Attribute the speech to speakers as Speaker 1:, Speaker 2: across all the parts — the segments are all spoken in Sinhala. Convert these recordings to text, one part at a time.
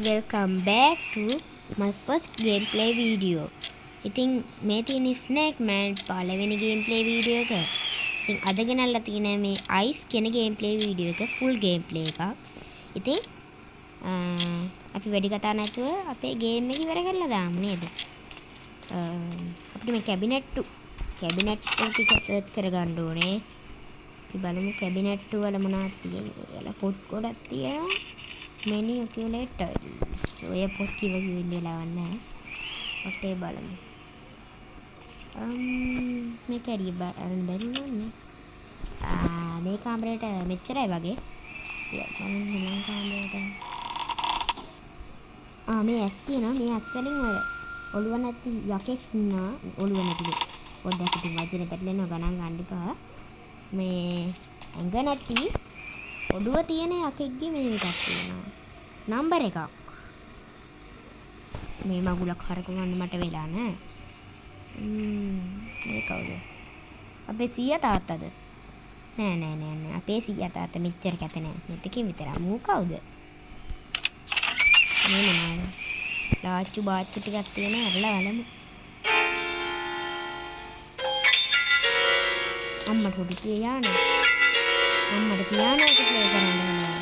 Speaker 1: welcome back to my first gameplay video. ඉතින් මේ තියෙන Snake Man පළවෙනි gameplay video එක. ඉතින් අද ගෙනල්ලා තියෙන මේ Ice කියන gameplay video එක full gameplay එකක්. ඉතින් අපි වැඩි කතා නැතුව අපේ game එක ඉවර කරලා දාමු නේද? අපිට මේ cabinet ටික search කරගන්න ඕනේ. අපි බලමු cabinet වල මොනවද තියෙන්නේ කියලා. පොත් ගොඩක් තියෙනවා. many accumulators. ඔය පොත් කිව ඉන්නේ ලවන්නේ. ඔක්ටේ බලමු. මේක හරි බලන්න බැරි නෝනේ. මේ කාමරේට මෙච්චරයි වගේ. ටිකක් බලන්න හිමන් කාමරේට. මේ ඇස් තියෙනවා. මේ ඇස් වලින් ඔළුව නැති යකෙක් ඉන්නවා. ඔළුව නැතිද. පොඩ්ඩක් ඉතින් වචනේ පැටලෙනවා ගණන් ගන්න එපා. මේ ඇඟ නැති ඔළුව තියෙන යකෙක්ගේ මේ එකක් තියෙනවා. නම්බර් එකක්. මේ මගුලක් හරකවන්න මට වෙලා නෑ. මේ කවුද? අපේ සීයා තාත්තද? නෑ. අපේ සීයා තාත්තා මෙච්චර කැත නෑ. මෙතකින් විතර. මූ කවුද? මේ මොනවාද? ලාච්චු බාච්චු ටිකක් තියෙනවා. අරලා බලමු. අම්මට පොඩි පියානෝ. අම්මට පියානෝ එක ප්ලේ කරන්න ඕනේ.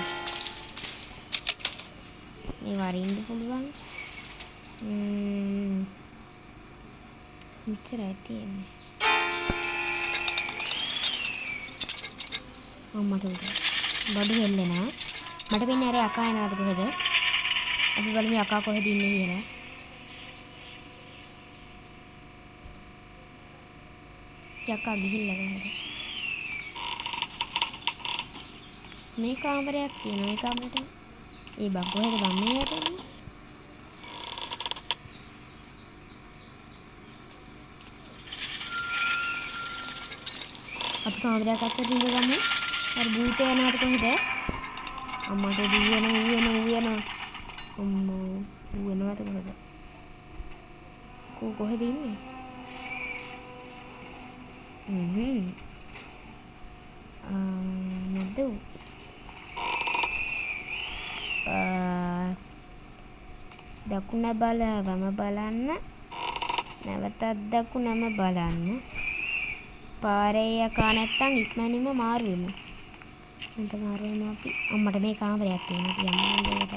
Speaker 1: මේ වරින්න පුළුවන්. මෙච්චරයි තියෙන්නේ. අම්මට බඩු හෙල්ලෙනවා. මට වෙන්නේ අර අකා එනවාද කොහෙද? අපි බලමු අකා කොහෙද ඉන්නේ කියලා. යකා ගිහිල්ලා කොහෙද? මේ කාමරයක් තියෙනවා. මේ කාමරේට ඒ බං කොහෙද බං මේ යටන්නේ? අපි කාමරයක් අතට ඉඳගමු. අර භූතය යනවාද කොහෙද? අම්මට ඌ වෙනවා. අම්මෝ ඌ වෙනවාද කොහෙද? කොහෙද ඉන්නේ? නැද්ද ඌ? දකුණ බලවම බලන්න. නැවතත් දකුණම බලන්න. පාරේ යකා නැත්තම් ඉක්මනින්ම මාරු වෙමු. මන්ට මාරු වෙනවා අපි. අම්මට මේ කාමරයක් තියෙනවා. අපි යමු දෙයට.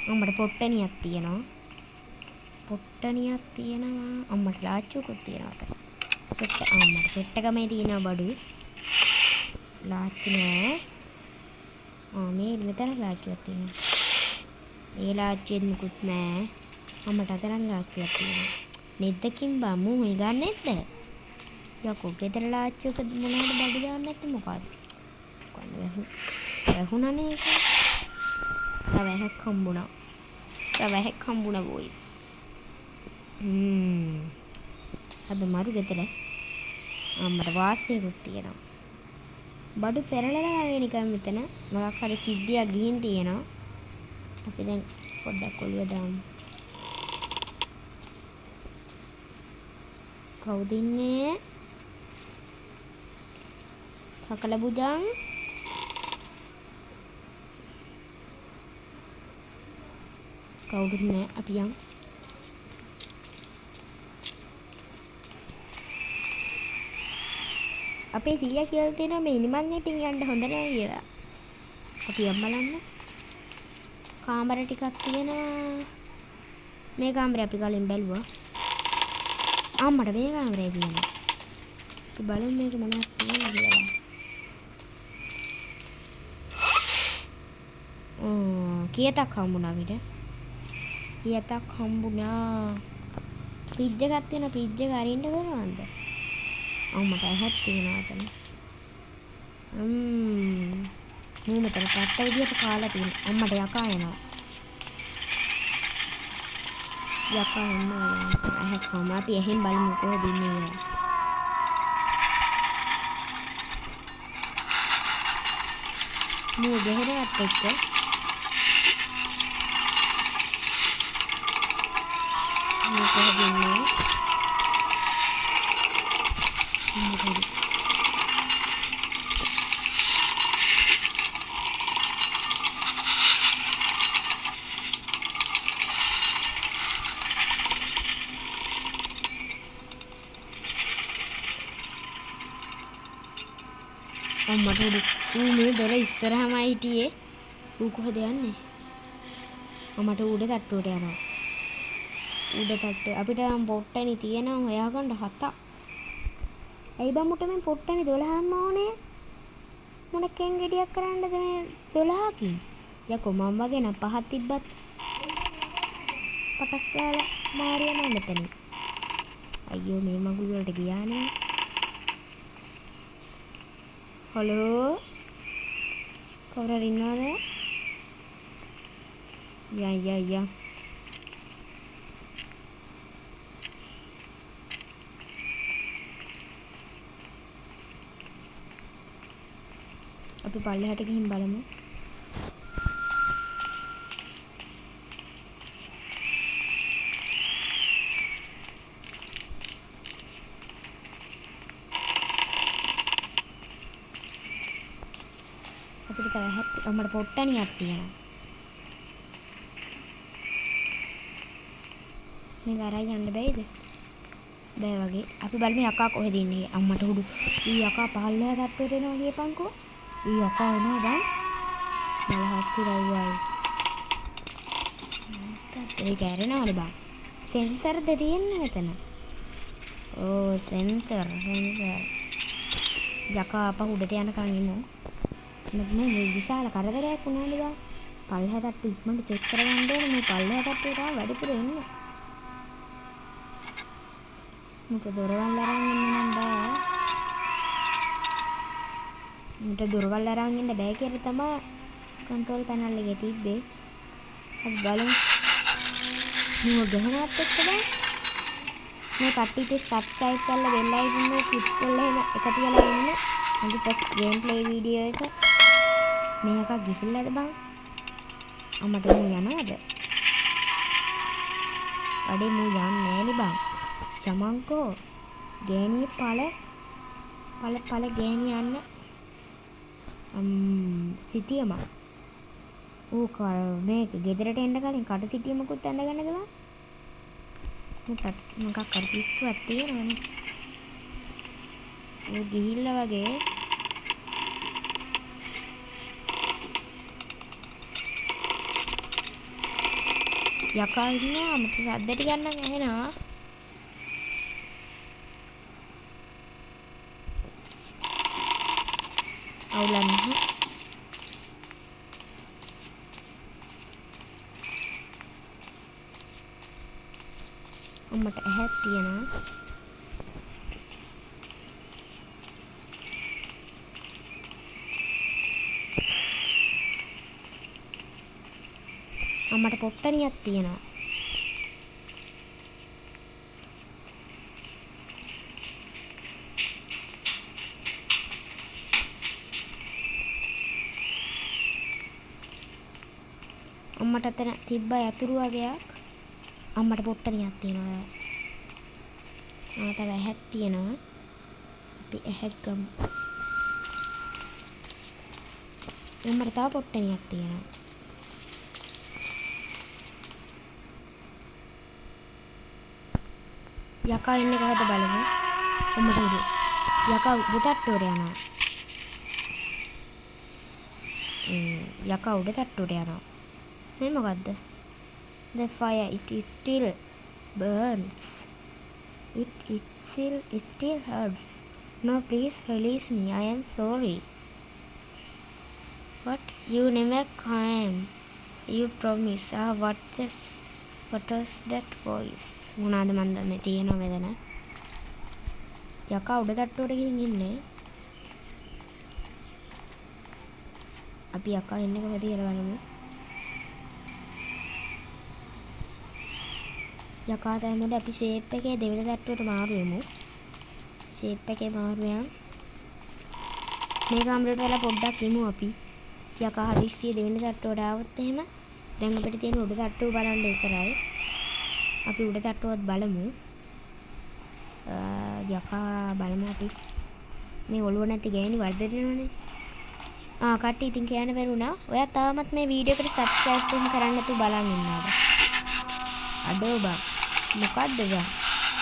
Speaker 1: අම්මට පොට්ටනියක් තියෙනවා. අම්මට ලාච්චුකුත් තියෙනවා. අම්මට පෙට්ටකමේ තියෙනවා බඩු. ලාච්චු නෑ. මේ මෙතන ලාච්චුවක් තියෙනවා. ඒ ලාච්චුවෙත් මුකුත් නෑ. අම්මට අතරන් ලාච්චුවක් තියෙනවා. නෙද්දකින් බමු මේ ගන්න නැද්ද? යකෝ ගෙදර ලාච්චුවක මොනවද බඩු දාන්න නැත්තේ මොකද්ද? කොහොමද වැහුණානේ ඒක. තව හැක් හම්බුණා බොයිස්. අපි මරු ගෙදර අම්මට වාසියකුත් තියෙනවා. බඩු පෙරලලා වගේ නිකන් මෙතන මොකක් හරි සිද්ධියක් ගිහින් තියෙනවා. අපි දැන් පොඩ්ඩක් ඔළුව දාමු. කවුද ඉන්නේ? කකල බුජං. කවුරුත් නෑ. අපි යමු. අපේ සීයා කියලා තියෙනවා මේ ඉනිමන් යටින් යන්න හොඳ නෑ කියලා. අපි යම් බලන්න. කාමර ටිකක් තියෙනවා. මේ කාමරේ අපි කලින් බැලුවා. අම්මට මේ කාමරේ තියෙනවා. අපි බලමු මේක මොනවද තියෙන්නේ කියලා. කීයටක් හම්බුණා විතර? කීයටක් හම්බුණා? ෆ්‍රිජ් එකක් තියෙනවා. ෆ්‍රිජ් එක අරින්න බලවන්ද? අම්මට ඇහක් තියෙනවා අසල. මූ මෙතන පැත්ත විදියට කාලා තියෙනවා. අම්මට යකා එනවා. යකා එනවා. ඇහක් කොහම අපි එහෙන් බලමු කොහෙද ඉන්නේ. මූ ගෙහෙරවත් එක්ක මූ කොහෙද ඉන්නේ? අම්මට උඩ ඌ මේ දොර ඉස්සරහම හිටියේ. ඌ කොහෙද යන්නේ? අම්මට උඩ තට්ටුවට යනවා. උඩ තට්ටුව අපිට නම් පොට්ටනි තියෙනවා හොයාගන්න 7ක්. ඇයි බමුට මේ පොට්ටනි 12ක්ම ඕනේ? මොන කෙන්ගෙඩියක් කරන්නද මේ 12කින්? යකෝ මම වගේ නම් 5ක් තිබ්බත් පටස් ගාලා මාරියා නම් මෙතන. අයියෝ මේ මගුල් වලට ගියානේ. හලෝ කවුරු හරි ඉන්නවද? යා අපි පල්ලෙහාට ගිහින් බලමු. අපිට තව අපමණ පොට්ටනියක් තියෙනවා. මේ වරයි යන්න බෑද? බෑ වගේ. අපි බලමු යකා කොහෙද ඉන්නේ. අම්මට උඩු. ඊ යකා පල්ලෙහා තට්ටුවට එනවා කියපන්කෝ. ඊ යකා එනවා බං. මලහත්ති රවුවයි. ඒ කැරෙනවද බං? සෙන්සර්ද තියෙන්නේ මෙතන? ඕ සෙන්සර්. යකා අප උඩට යනකන් ඉමු. මේ විශාල කරදරයක් වුණානේ බං. පල්ලෙහා තට්ටු ඉක්මනට චෙක් කරගන්න ඕනේ. මේ පල්ලෙහා තට්ටුවට ආව වැඩිපුර එන්නේ. මුට දොරවල් අරන් ඉන්න නම් බෑ. මුට දොරවල් අරන් ඉන්න බෑ කියලා තමයි කන්ට්‍රෝල් පැනල් එකේ තිබ්බේ. අපි බලමු. මම ගහනවත් එක්ක බෑ. මේ කට්ටියට සබ්ස්ක්‍රයිබ් කරලා බෙල් අයිකන් එක ක්ලික් කරලා එහෙම එකතු වෙලා ඉන්න. මගේ ෆස්ට් ගේම් ප්ලේ වීඩියෝ එක මේක ගිහිල්ලාද බං? අම්මට මූ යනවද? අඩේ මූ යන්නේ නෑනේ බං. චමංකෝ ගෑණියේ පළ ගෑණිය යන්න සිටියම ඌ මේක ගෙදරට එන්න කලින් කට සිටියමකුත් ඇඳගන්නද බං? මොකක් කර පිස්සුවක් තියෙනවනේ. ඌ ගිහිල්ලා වගේ යකා ඉන්නවා මට සද්ද ටිකක් නම් ඇහෙනවා. අවුලක් නැහැ. අම්මට ඇහක් තියෙනවා. අම්මට පොට්ටනියක් තියෙනවා. අම්මට අතන තිබ්බ යතුරු වගේක්. අම්මට පොට්ටනියක් තියෙනවා. තව ඇහක් තියෙනවා. අපි ඇහක් ගමු. අම්මට තව පොට්ටනියක් තියෙනවා. යකා ඉන්නේ කොහෙද බලමු. අම්මට උඩ. යකා උඩ තට්ටුවට යනවා. යකා උඩ තට්ටුවට යනවා. මේ මොකද්ද? The fire it is still burns. It still hurts. No, please release me. I am sorry. What? You never came. You promise. What was that voice? මොනවාද මන්ද මේ තියෙනව මෙතන? යකා උඩ තට්ටුවට ගිහින් ඉන්නේ. අපි යකා ඉන්නේ කොහෙද කියලා බලමු. යකා දැම්මද අපි ෂේප් එකේ දෙවෙනි තට්ටුවට මාරු වෙමු. ෂේප් එකේ මාරු යන්. මේ කාමරේට වෙලා පොඩ්ඩක් ඉමු අපි. යකා හදිස්සියේ දෙවෙනි තට්ටුවට ආවොත් එහෙම දැන් අපිට තියෙන උඩ තට්ටුව බලන්න විතරයි. අපි උඩ තට්ටුවත් බලමු. යකා බලමු අපි. මේ ඔළුව නැති ගෑණි වර්ධනනනේ. කට්ටිය ඉතින් කියන්න බැරුණා. ඔයා තාමත් මේ වීඩියෝ එකට සබ්ස්ක්‍රයිබ් කරන්න නැතුව බලන් ඉන්නවද? අඩෝ බා. මොකද්ද බා?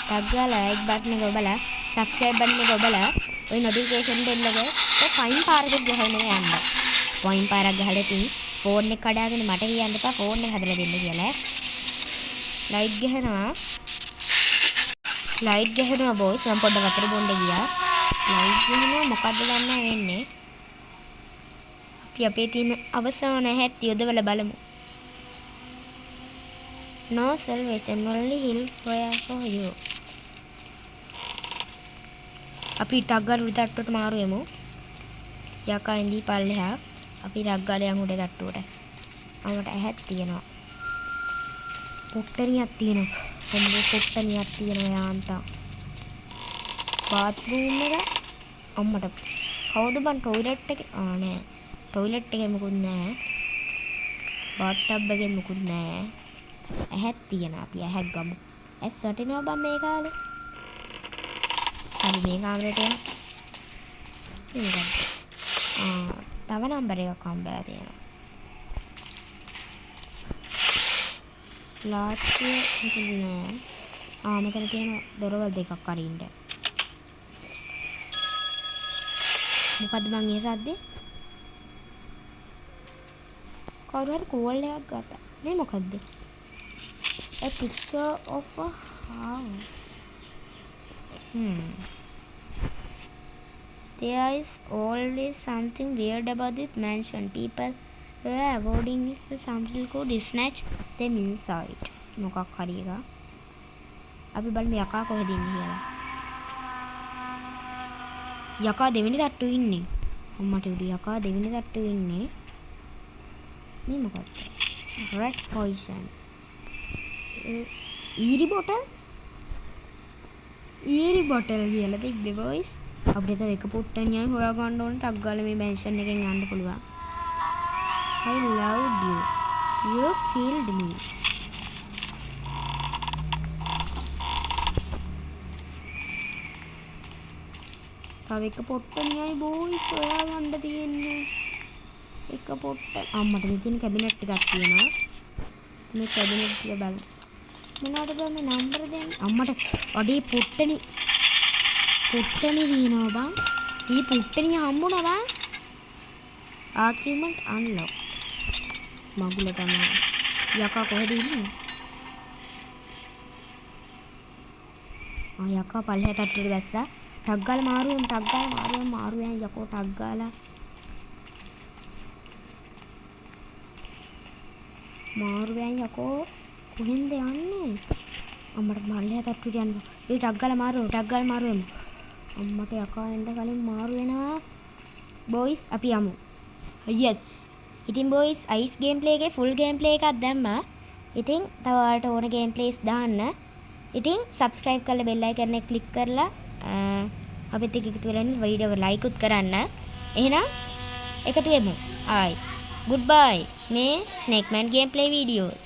Speaker 1: ටග් ගාලා ලයික් බටන් එක ඔබලා සබ්ස්ක්‍රයිබ් බටන් එක ඔබලා ওই නොටිෆිකේෂන් බෙල් එක පයින් පාරකට ගහගෙන යන්න. පයින් පාරක් ගහලා ඉතින් ෆෝන් එක කඩාගෙන මට කියන්න එපා ෆෝන් එක හදලා දෙන්න කියලා. ලයිට් ගහනවා. ලයිට් ගහනවා බොයිස්. මම පොඩ්ඩක් වතුර බොන්න ගියා. ලයිට් ගහනවා මොකද්ද දන්නේ වෙන්නේ. අපි අපේ තියෙන අවසාන හැත් යොදවලා බලමු. No salvation, only hellfire for you. අපි ටක් ගාලා උඩ තට්ටුවට මාරු වෙමු. යකා ඉඳී පල්ලෙහා. අපි ටක් ගාලා යමු උඩ තට්ටුවට. අපට ඇහක් තියෙනවා. පොට්ටනියක් තියෙනවා. කොම්බෝ පොට්ටනියක් තියෙනවා යාන්තා. බාත්රූම් එක අම්මට කවුද බන් ටොයිලට් එකේ නෑ. ටොයිලට් එකේ මොකුත් නෑ. බාත් ටබ් එකේ මොකුත් නෑ. ඇහක් තියෙනවා. අපි ඇහක් ගමු. ඇස් වටිනවා බන් මේ කාලේ. අපි මේ කාමරේට යමු. තව නම්බර එකක් හම්බලා තියෙනවා. ලාච්චිය මොකද නෑ. මෙතන තියෙන දොරවල් දෙකක් අරින්න. මොකද්ද මං ඒ සද්දේ? කවුරු හරි කෝල් එකක් ගත්තා. මේ මොකද්ද? A picture of a house. There is always something weird about this mansion. People were avoiding if something could snatch them inside. මොකක් හරි එක. අපි බලමු යකා කොහෙද ඉන්නේ කියලා. යකා දෙවෙනි තට්ටුවේ ඉන්නේ. අම්මට උඩ යකා දෙවෙනි තට්ටුවේ ඉන්නේ. මේ මොකක්ද? red poison. ඊරි බොටල් කියලා තිබ්බේ බොයිස්. අපිට තව එක පුට්ටනියයි හොයාගන්න ඕන ටක් ගාලා මේ මැන්ෂන් එකෙන් යන්න පුළුවන්. I loved you. You killed me. තව එක පොට්ටනියයි බොයිස් හොයාගන්න තියෙන්නේ. එක පොට්ට අම්මට මෙතන කැබිනට් ටිකක් තියෙනවා. මේ කැබිනට් ටික බලන්න. මොනවද බං මේ නම්බර දෙන්නේ? අම්මට අඩේ පුට්ටනි දිනනවා බං. මේ පුට්ටනිය හම්බුණා බං. achievement unlock. මගුල තමයි. යකා කොහෙද ඉන්නේ? යකා පල්ලෙහා තට්ටුවට බැස්සා. ටක් ගාලා මාරුවෙන් යකෝ ටක් ගාලා. මාරුවෙන් යකෝ කොහෙන්ද යන්නේ? අම්මට පල්ලෙහා තට්ටුවට යන්න. ඒ ටක් ගාලා මාරුවෙමු. අම්මට යකා එන්න කලින් මාරු වෙනවා. බොයිස් අපි යමු. yes. ඉතින් බොයිස් අයිස් ගේම් ප්ලේ එකේ ෆුල් ගේම් ප්ලේ එකක් දැම්මා. ඉතින් තව ඔයාලට ඕන ගේම් ප්ලේස් දාන්න. ඉතින් subscribe කරලා bell icon එක click කරලා අපිත් එක්ක එකතු වෙලා වීඩියෝ එක like උත් කරන්න. එහෙනම් එකතු වෙමු. goodbye. මේ Snake Man gameplay videos.